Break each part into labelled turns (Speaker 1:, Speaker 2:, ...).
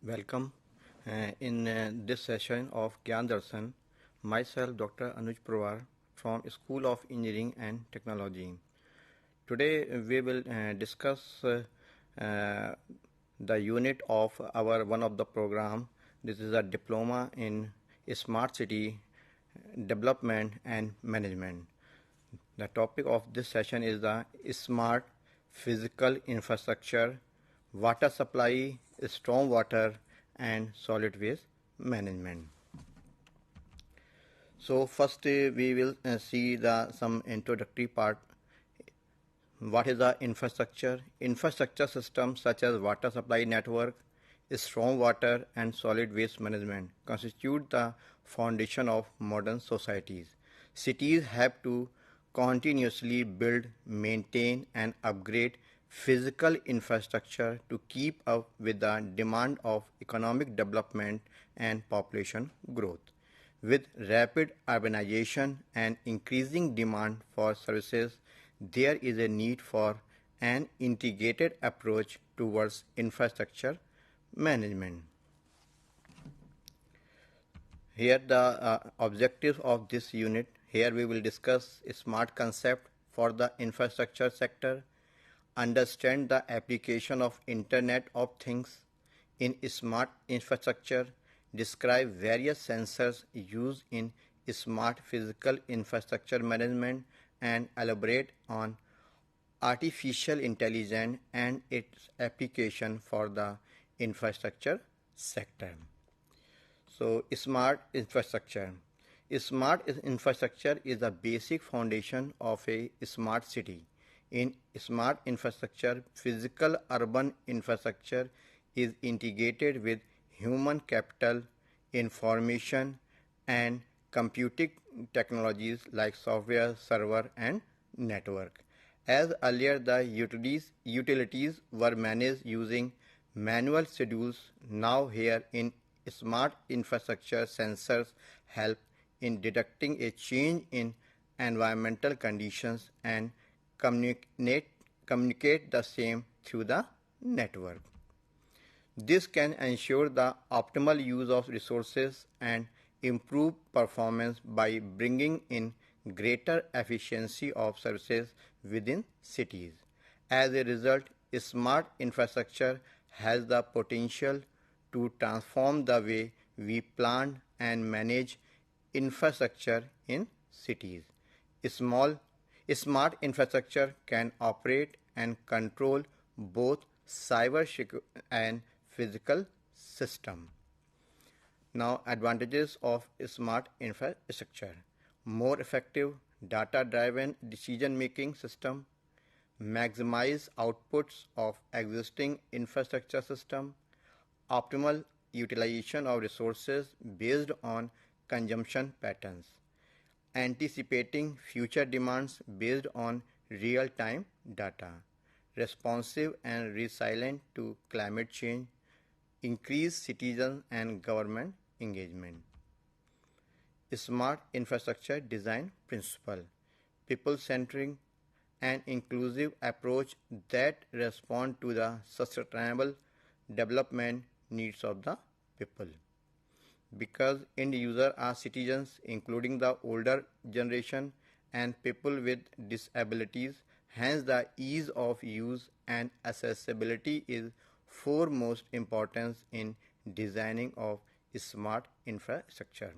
Speaker 1: Welcome. In this session of Gyan Darshan, myself Dr. Anuj Purwar from School of Engineering and Technology. Today we will discuss uh, the unit of our one of the program. This is a diploma in smart city development and management. The topic of this session is the smart physical infrastructure, water supply, stormwater, and solid waste management. So first we will see the some introductory part. What is the infrastructure? Infrastructure systems such as water supply network, stormwater, and solid waste management constitute the foundation of modern societies. Cities have to continuously build, maintain, and upgrade physical infrastructure to keep up with the demand of economic development and population growth. With rapid urbanization and increasing demand for services, there is a need for an integrated approach towards infrastructure management. Here the objectives of this unit. Here we will discuss a smart concept for the infrastructure sector, understand the application of Internet of Things in smart infrastructure, describe various sensors used in smart physical infrastructure management, and elaborate on artificial intelligence and its application for the infrastructure sector. So, smart infrastructure. Smart infrastructure is the basic foundation of a smart city. In smart infrastructure, physical urban infrastructure is integrated with human capital, information, and computing technologies like software, server, and network. As earlier, the utilities were managed using manual schedules. Now, here in smart infrastructure, sensors help in detecting a change in environmental conditions and communicate the same through the network. This can ensure the optimal use of resources and improve performance by bringing in greater efficiency of services within cities. As a result, smart infrastructure has the potential to transform the way we plan and manage infrastructure in cities. Smart infrastructure can operate and control both cyber and physical system. Now, advantages of smart infrastructure: more effective data-driven decision-making system, maximize outputs of existing infrastructure system, optimal utilization of resources based on consumption patterns, anticipating future demands based on real-time data, responsive and resilient to climate change, increased citizen and government engagement. Smart infrastructure design principle: people-centric and inclusive approach that respond to the sustainable development needs of the people. Because end users are citizens, including the older generation and people with disabilities, hence the ease of use and accessibility is foremost importance in designing of smart infrastructure.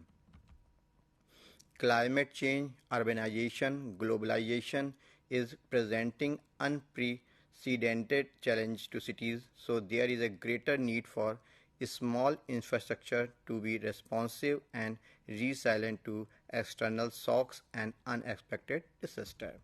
Speaker 1: Climate change, urbanization, globalization is presenting unprecedented challenge to cities, so there is a greater need for small infrastructure to be responsive and resilient to external shocks and unexpected disasters.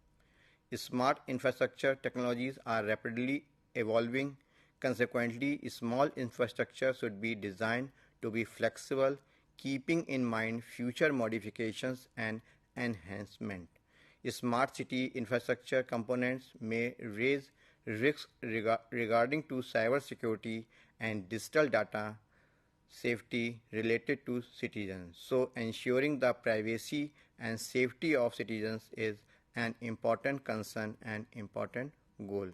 Speaker 1: Smart infrastructure technologies are rapidly evolving. Consequently, small infrastructure should be designed to be flexible, keeping in mind future modifications and enhancement. Smart city infrastructure components may raise risks regarding to cybersecurity and digital data safety related to citizens. So ensuring the privacy and safety of citizens is an important concern and important goal.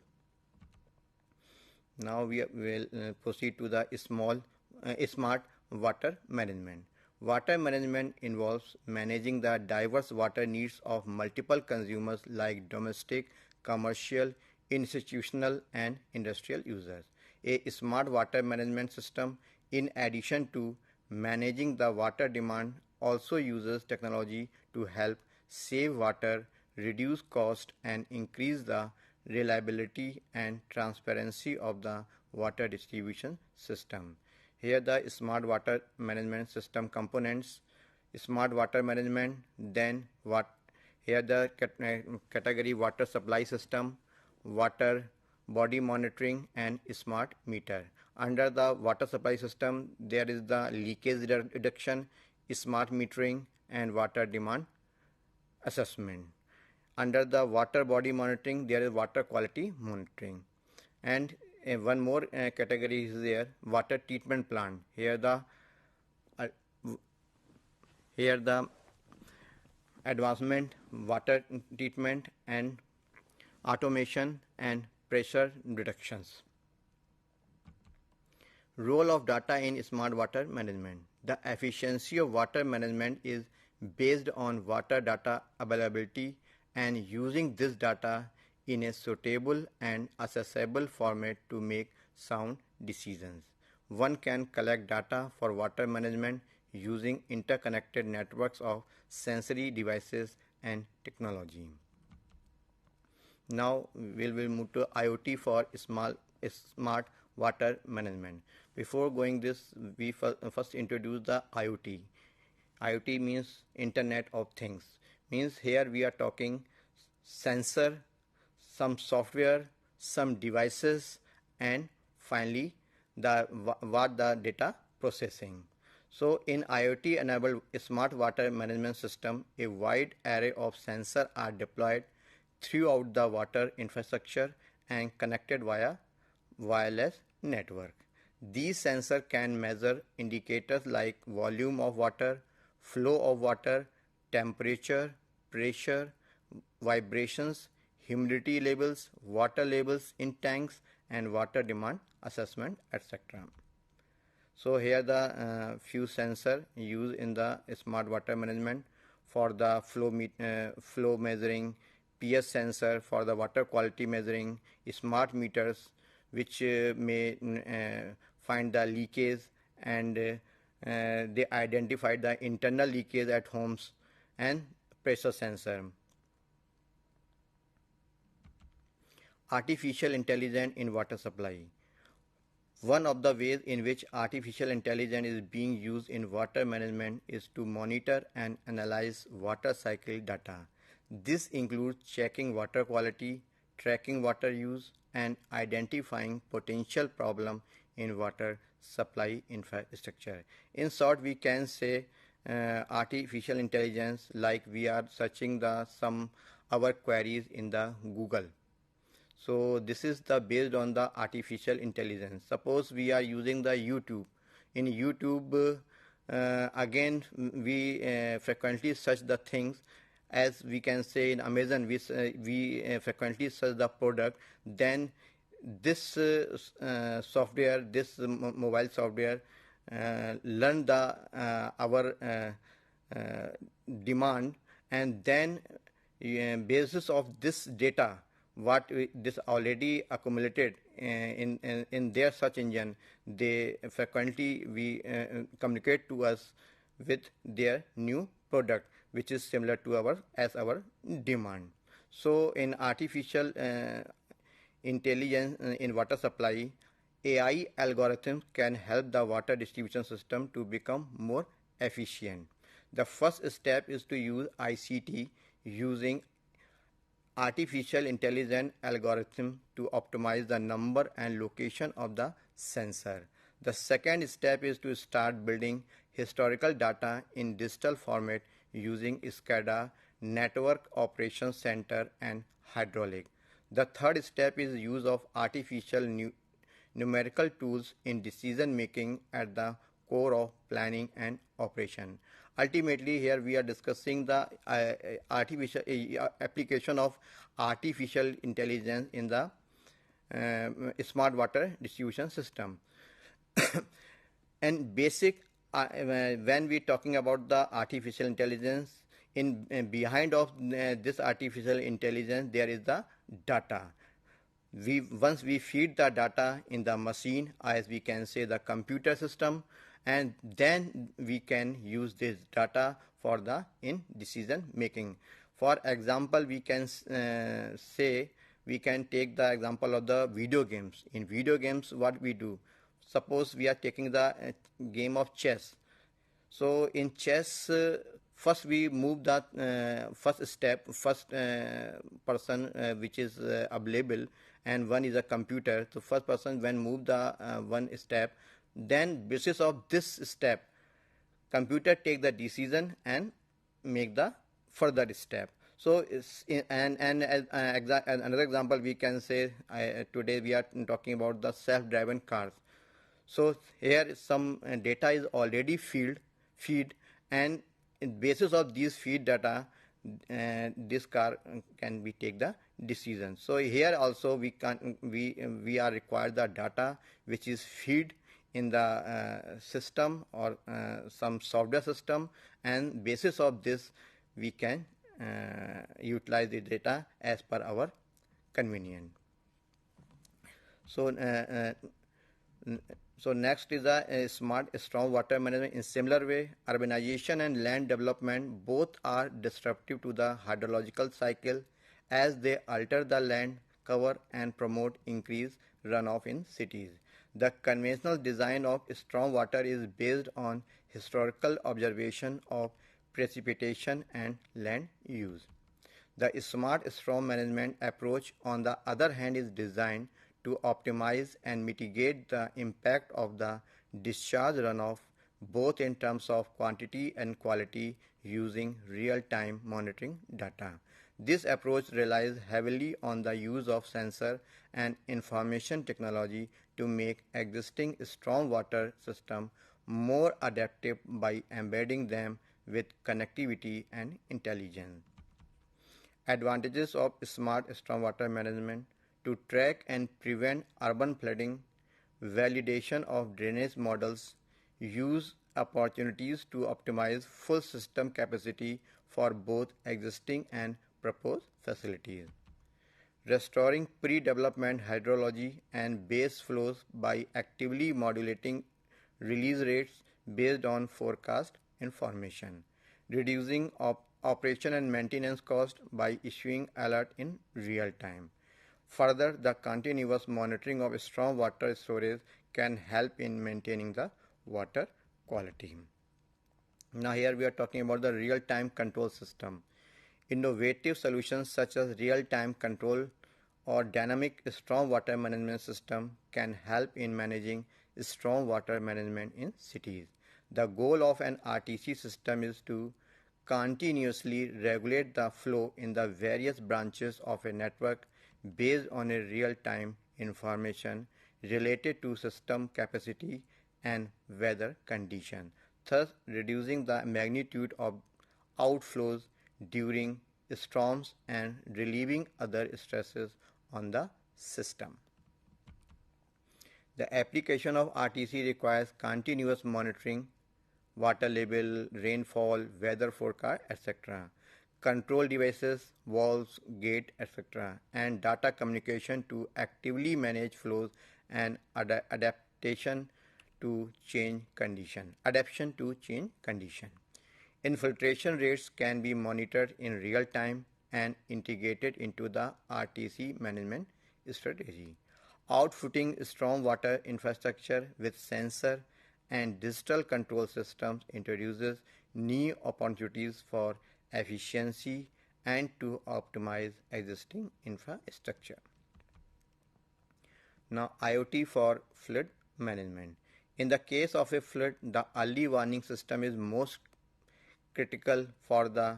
Speaker 1: Now we will proceed to the small smart water management. Water management involves managing the diverse water needs of multiple consumers like domestic, commercial, institutional, and industrial users. A smart water management system, in addition to managing the water demand, also uses technology to help save water, reduce cost, and increase the reliability and transparency of the water distribution system. Here the smart water management system components: smart water management, then what here the category water supply system, water body monitoring, and smart meter. Under the water supply system, there is the leakage reduction, smart metering, and water demand assessment. Under the water body monitoring, there is water quality monitoring. And one more category is there, water treatment plant. Uh, here the advancement, water treatment, and automation and pressure reductions. Role of data in smart water management. The efficiency of water management is based on water data availability and using this data in a suitable and accessible format to make sound decisions. One can collect data for water management using interconnected networks of sensory devices and technology. Now we will move to IoT for smart water management. Before going this, we first introduce the IoT. IoT means Internet of Things. Means here we are talking sensor, some software, some devices, and finally the data processing. So in IoT enabled smart water management system, a wide array of sensors are deployed throughout the water infrastructure and connected via wireless network. These sensors can measure indicators like volume of water, flow of water, temperature, pressure, vibrations, humidity levels, water levels in tanks, and water demand assessment, etc. So here the few sensors used in the smart water management: for the flow measuring, pH sensor; for the water quality measuring, smart meters which may find the leakage, and they identify the internal leakage at homes; and pressure sensor. Artificial intelligence in water supply. One of the ways in which artificial intelligence is being used in water management is to monitor and analyze water cycle data. This includes checking water quality, tracking water use, and identifying potential problem in water supply infrastructure. In short, we can say artificial intelligence like we are searching some our queries in the Google. So this is the based on the artificial intelligence. Suppose we are using the YouTube. In YouTube, again we frequently search the things. As we can say in Amazon, we frequently search the product. Then this software, this mobile software, learn the our demand, and then basis of this data, what this already accumulated in their search engine, they frequently communicate to us with their new product which is similar to our demand. So in artificial intelligence in water supply, AI algorithms can help the water distribution system to become more efficient. The first step is to use ICT using artificial intelligence algorithm to optimize the number and location of the sensor. The second step is to start building historical data in digital format using SCADA, Network Operations Center, and hydraulic. The third step is use of artificial numerical tools in decision making at the core of planning and operation. Ultimately, here we are discussing the application of artificial intelligence in the smart water distribution system. And basic when we talking about the artificial intelligence, in behind of this artificial intelligence there is the data. We once we feed the data in the machine, as we can say the computer system, and then we can use this data for the in decision making. For example, we can say, we can take the example of the video games. In video games, what we do, suppose we are taking the game of chess. So in chess, first we move the first step, first person which is available, and one is a computer. So first person when move the one step, then basis of this step, computer take the decision and make the further step. So another example we can say, today we are talking about the self-driven cars. So here some data is already feed, and in basis of these feed data, this car can be take the decision. So here also we are required the data which is feed in the system or some software system, and basis of this we can utilize the data as per our convenience. So so next is a smart storm water management. In similar way, urbanization and land development both are disruptive to the hydrological cycle, as they alter the land cover and promote increased runoff in cities. The conventional design of storm water is based on historical observation of precipitation and land use. The smart storm management approach, on the other hand, is designed to optimize and mitigate the impact of the discharge runoff, both in terms of quantity and quality, using real-time monitoring data. This approach relies heavily on the use of sensor and information technology to make existing stormwater system more adaptive by embedding them with connectivity and intelligence. Advantages of smart stormwater management: to track and prevent urban flooding, validation of drainage models, use opportunities to optimize full system capacity for both existing and proposed facilities. Restoring pre-development hydrology and base flows by actively modulating release rates based on forecast information. Reducing operation and maintenance cost by issuing alert in real time. Further, the continuous monitoring of stormwater storage can help in maintaining the water quality. Now here we are talking about the real-time control system. Innovative solutions such as real-time control or dynamic stormwater management system can help in managing stormwater management in cities. The goal of an RTC system is to continuously regulate the flow in the various branches of a network based on a real-time information related to system capacity and weather condition, thus reducing the magnitude of outflows during storms and relieving other stresses on the system. The application of RTC requires continuous monitoring, water level, rainfall, weather forecast, etc., control devices, valves, gate, etc., and data communication to actively manage flows and adaptation to change condition. Infiltration rates can be monitored in real time and integrated into the RTC management strategy. Outfitting stormwater infrastructure with sensor and digital control systems introduces new opportunities for efficiency and to optimize existing infrastructure. Now, IoT for flood management. In the case of a flood, the early warning system is most critical for the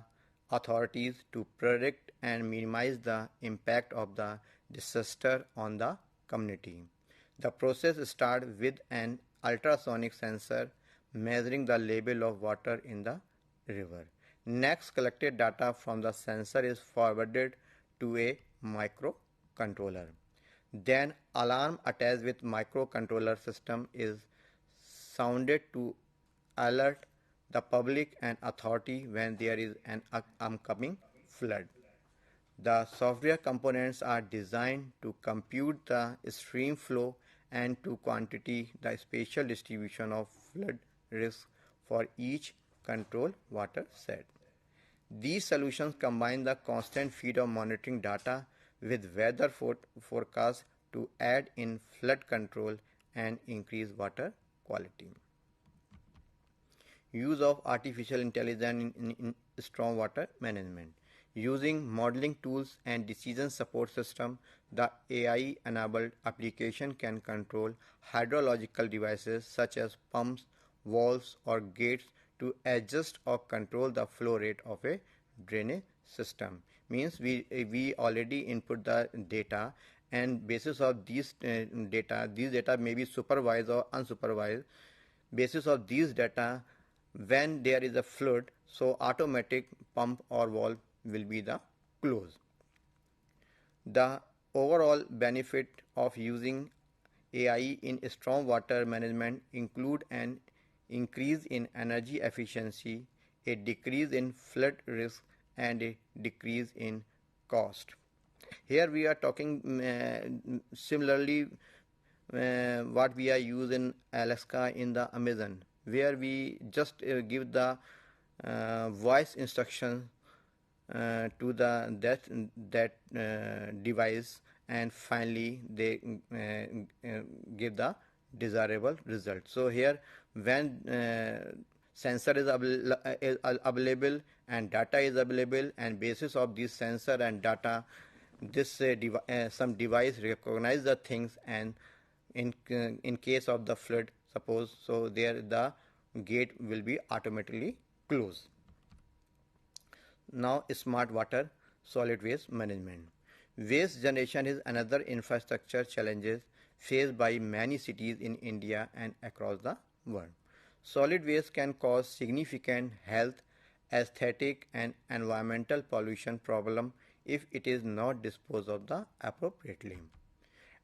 Speaker 1: authorities to predict and minimize the impact of the disaster on the community. The process starts with an ultrasonic sensor measuring the level of water in the river. Next, collected data from the sensor is forwarded to a microcontroller. Then, alarm attached with microcontroller system is sounded to alert the public and authority when there is an upcoming flood. The software components are designed to compute the stream flow and to quantity the spatial distribution of flood risk for each control water set. These solutions combine the constant feed of monitoring data with weather forecasts to aid in flood control and increase water quality. Use of artificial intelligence in stormwater management. Using modeling tools and decision support system, the AI-enabled application can control hydrological devices such as pumps, valves, or gates to adjust or control the flow rate of a drainage system. Means we already input the data, and basis of these data may be supervised or unsupervised. Basis of these data, when there is a flood, so automatic pump or valve will be the close. The overall benefit of using AI in stormwater management include an increase in energy efficiency, a decrease in flood risk, and a decrease in cost. Here we are talking similarly what we are using in Alaska in the Amazon, where we just give the voice instruction to that device, and finally they give the desirable result. So here when sensor is available and data is available, and basis of this sensor and data, this some device recognize the things, and in case of the flood, suppose, so there the gate will be automatically closed. Now, smart water solid waste management. Waste generation is another infrastructure challenges faced by many cities in India and across the world. Solid waste can cause significant health, aesthetic, and environmental pollution problem if it is not disposed of the appropriately.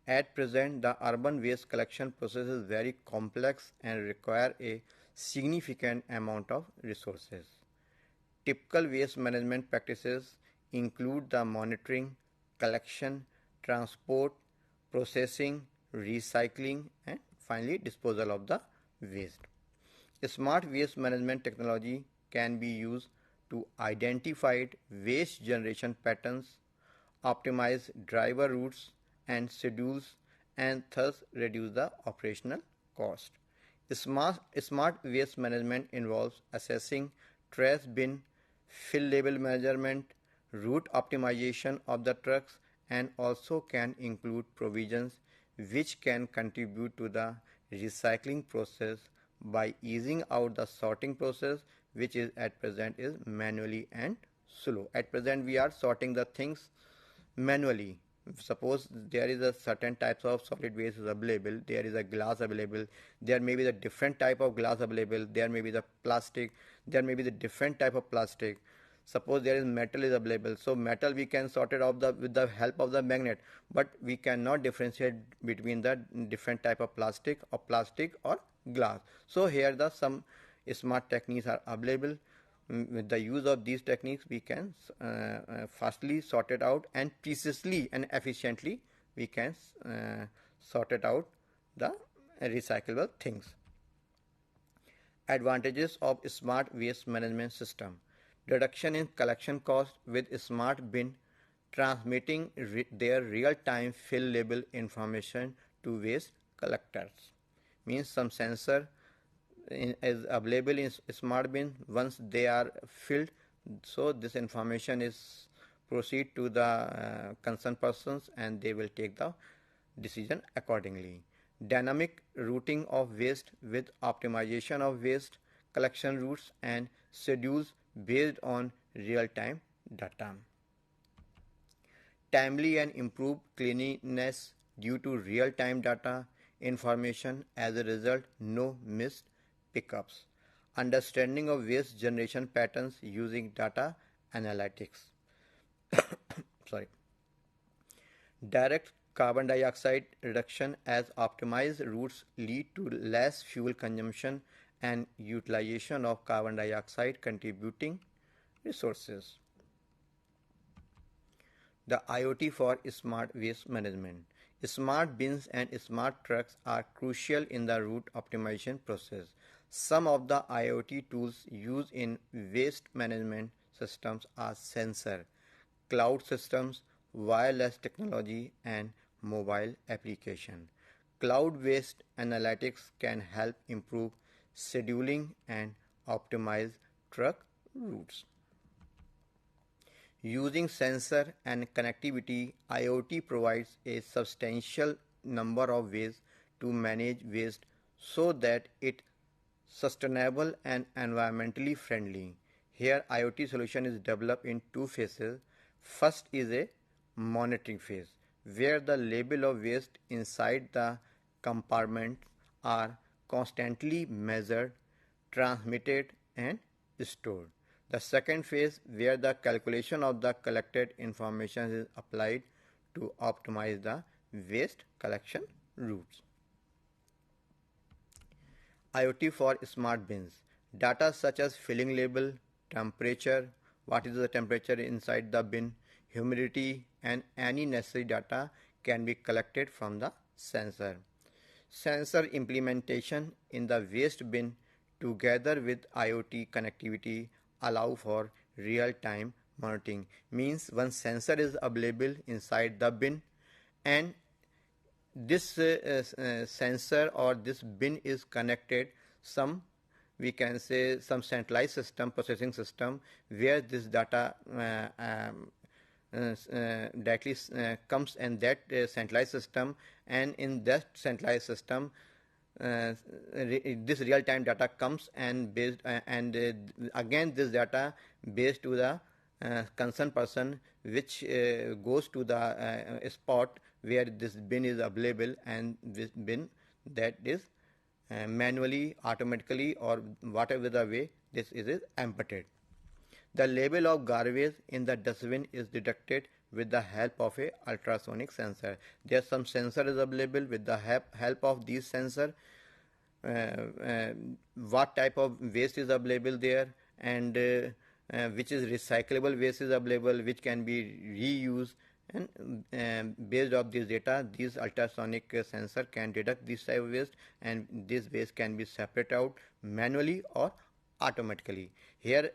Speaker 1: At present, the urban waste collection process is very complex and require a significant amount of resources. Typical waste management practices include the monitoring, collection, transport, processing, recycling, and finally disposal of the waste. Smart waste management technology can be used to identify waste generation patterns, optimize driver routes and schedules, and thus reduce the operational cost. Smart waste management involves assessing trash bin, fill label measurement, route optimization of the trucks, and also can include provisions which can contribute to the recycling process by easing out the sorting process, which is at present is manually and slow. At present we are sorting the things manually. Suppose there is a certain types of solid waste is available, there is a glass available, there may be the different type of glass available, there may be the plastic, there may be the different type of plastic. Suppose there is metal is available, so metal we can sort it out with the help of the magnet, but we cannot differentiate between the different type of plastic or glass. So here the some smart techniques are available. With the use of these techniques we can fastly sort it out, and precisely and efficiently we can sort it out the recyclable things. Advantages of smart waste management system: reduction in collection cost with smart bin transmitting their real-time fill label information to waste collectors. Means some sensor is available in smart bin. Once they are filled, so this information is proceed to the concerned persons, and they will take the decision accordingly. Dynamic routing of waste with optimization of waste collection routes and schedules based on real-time data. Timely and improved cleanliness due to real-time data information. As a result, no missed pickups. Understanding of waste generation patterns using data analytics. Sorry. Direct carbon dioxide reduction, as optimized routes lead to less fuel consumption and utilization of carbon dioxide contributing resources. The IoT for smart waste management. Smart bins and smart trucks are crucial in the route optimization process. Some of the IoT tools used in waste management systems are sensor, cloud systems, wireless technology, and mobile application. Cloud waste analytics can help improve scheduling and optimize truck routes. Using sensor and connectivity, IoT provides a substantial number of ways to manage waste so that it sustainable and environmentally friendly. Here IoT solution is developed in two phases. First is a monitoring phase where the level of waste inside the compartment are constantly measured, transmitted and stored. The second phase where the calculation of the collected information is applied to optimize the waste collection routes. IoT for smart bins. Data such as filling label, temperature, what is the temperature inside the bin, humidity and any necessary data can be collected from the sensor. Sensor implementation in the waste bin together with IoT connectivity allow for real-time monitoring. Means one sensor is available inside the bin and this sensor or this bin is connected some, we can say, some centralized system, processing system, where this data directly comes in that centralized system, and in that centralized system this real time data comes and based again this data based to the concerned person, which goes to the spot where this bin is available, and this bin that is manually, automatically or whatever the way this is emptied. The level of garbage in the dustbin is detected with the help of a ultrasonic sensor. There are some sensors available. With the help of these sensor, what type of waste is available there, and which is recyclable waste is available, which can be reused, and based on this data, these ultrasonic sensor can detect this type of waste, and this waste can be separated out manually or automatically. Here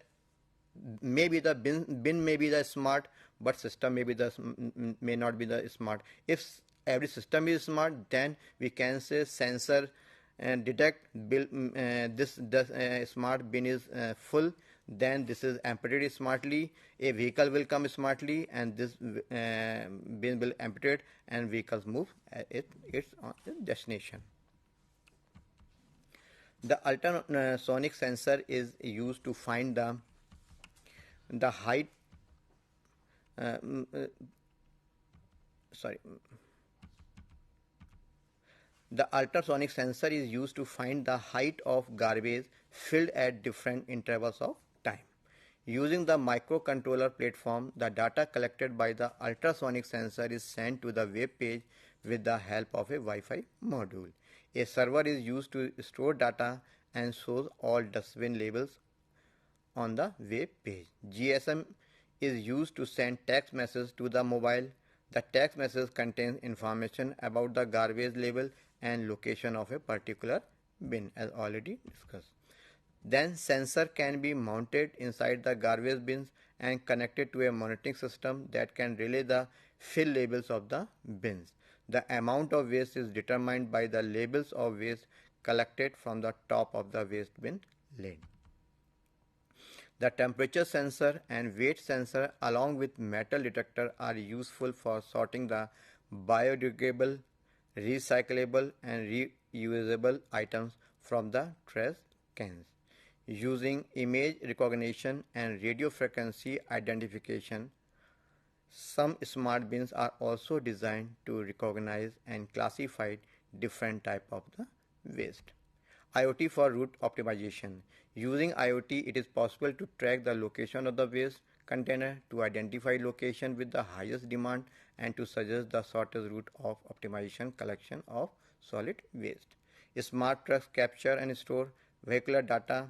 Speaker 1: maybe the bin may be the smart, but system may not be the smart. If every system is smart, then we can say sensor and detect this smart bin is full, then this is emptied smartly, a vehicle will come smartly and this bin will emptied and vehicles move it's on its destination. The ultrasonic sensor is used to find the height the ultrasonic sensor is used to find the height of garbage filled at different intervals of time. Using the microcontroller platform, the data collected by the ultrasonic sensor is sent to the web page with the help of a Wi-Fi module. A server is used to store data and shows all dustbin labels on the web page. GSM is used to send text message to the mobile. The text message contains information about the garbage label and location of a particular bin, as already discussed. Then sensor can be mounted inside the garbage bins and connected to a monitoring system that can relay the fill labels of the bins. The amount of waste is determined by the labels of waste collected from the top of the waste bin lid. The temperature sensor and weight sensor along with metal detector are useful for sorting the biodegradable, recyclable and reusable items from the trash cans. Using image recognition and radio frequency identification, some smart bins are also designed to recognize and classify different type of the waste. IoT for route optimization. Using IoT, it is possible to track the location of the waste container to identify location with the highest demand and to suggest the shortest route of optimization collection of solid waste. Smart trucks capture and store vehicular data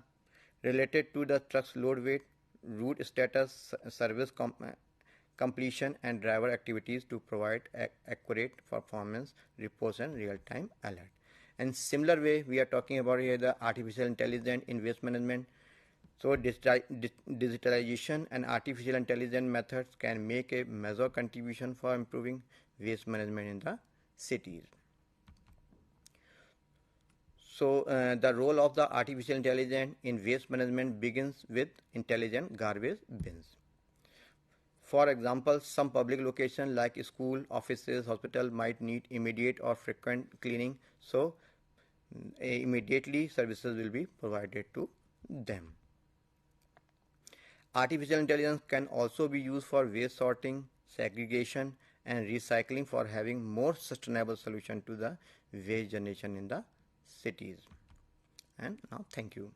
Speaker 1: related to the truck's load weight, route status, service completion and driver activities to provide accurate performance reports and real-time alert. And similar way, we are talking about here the artificial intelligence in waste management. So digitalization and artificial intelligence methods can make a major contribution for improving waste management in the cities. So the role of the artificial intelligence in waste management begins with intelligent garbage bins. For example, some public locations like school, offices, hospital might need immediate or frequent cleaning. So immediately services will be provided to them. Artificial intelligence can also be used for waste sorting, segregation and recycling for having more sustainable solution to the waste generation in the cities. And now thank you.